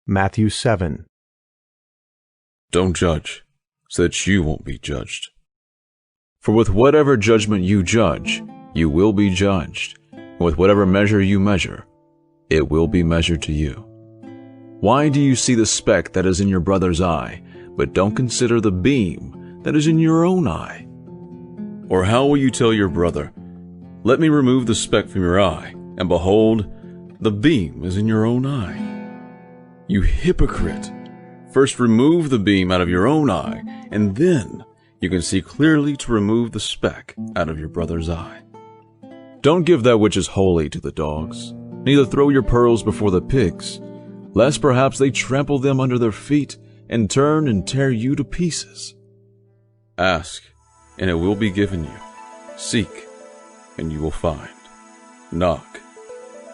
Matthew 7. Don't judge, so that you won't be judged. For with whatever judgment you judge, you will be judged. And with whatever measure you measure, it will be measured to you. Why do you see the speck that is in your brother's eye, but don't consider the beam that is in your own eye? Or how will you tell your brother, "Let me remove the speck from your eye," and behold, the beam is in your own eye? You hypocrite! First remove the beam out of your own eye, and then you can see clearly to remove the speck out of your brother's eye. Don't give that which is holy to the dogs, neither throw your pearls before the pigs, lest perhaps they trample them under their feet and turn and tear you to pieces. Ask, and it will be given you. Seek, and you will find. Knock,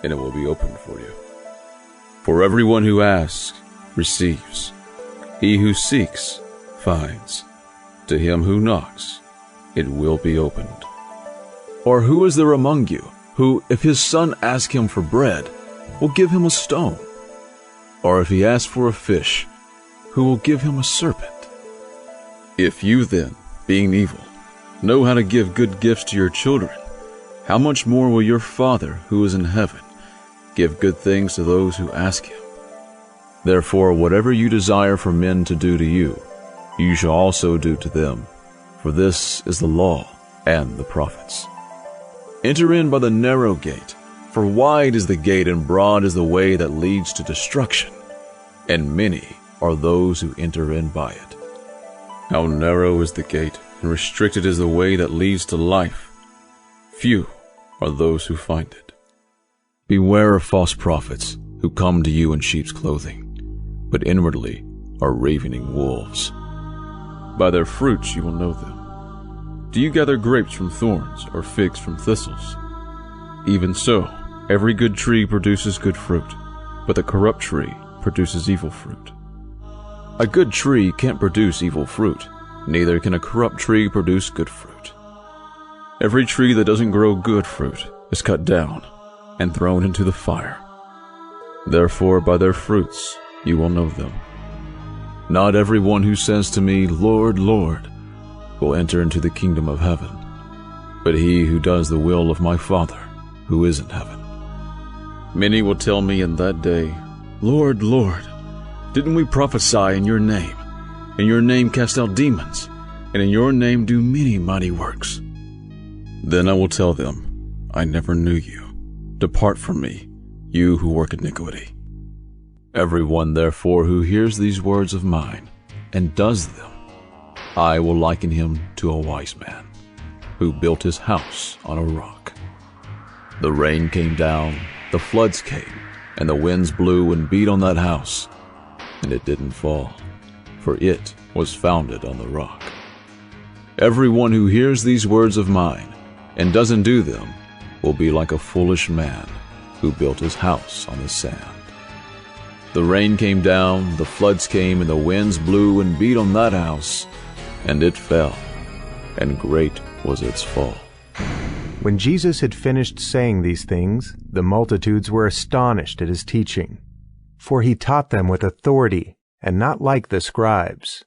and it will be opened for you. For everyone who asks receives. He who seeks finds. To him who knocks, it will be opened. Or who is there among you who, if his son asks him for bread, will give him a stone? Or if he asks for a fish, who will give him a serpent? If you then, being evil, know how to give good gifts to your children, how much more will your Father who is in heaven give good things to those who ask him? Therefore, whatever you desire for men to do to you, you shall also do to them, for this is the law and the prophets. Enter in by the narrow gate, for wide is the gate and broad is the way that leads to destruction, and many are those who enter in by it. How narrow is the gate, and restricted is the way that leads to life. Few are those who find it. Beware of false prophets who come to you in sheep's clothing, but inwardly are ravening wolves. By their fruits you will know them. Do you gather grapes from thorns or figs from thistles? Even so, every good tree produces good fruit, but the corrupt tree produces evil fruit. A good tree can't produce evil fruit, neither can a corrupt tree produce good fruit. Every tree that doesn't grow good fruit is cut down and thrown into the fire. Therefore, by their fruits you will know them. Not everyone who says to me, "Lord, Lord," will enter into the kingdom of heaven, but he who does the will of my Father who is in heaven. Many will tell me in that day, "Lord, Lord, didn't we prophesy in your name, in your name cast out demons, and in your name do many mighty works?" Then I will tell them, "I never knew you. Depart from me, you who work iniquity." Everyone, therefore, who hears these words of mine and does them, I will liken him to a wise man who built his house on a rock. The rain came down, the floods came, and the winds blew and beat on that house, and it didn't fall, for it was founded on the rock. Everyone who hears these words of mine and doesn't do them will be like a foolish man who built his house on the sand. The rain came down, the floods came, and the winds blew and beat on that house, and it fell, and great was its fall. When Jesus had finished saying these things, the multitudes were astonished at his teaching, for he taught them with authority and not like the scribes.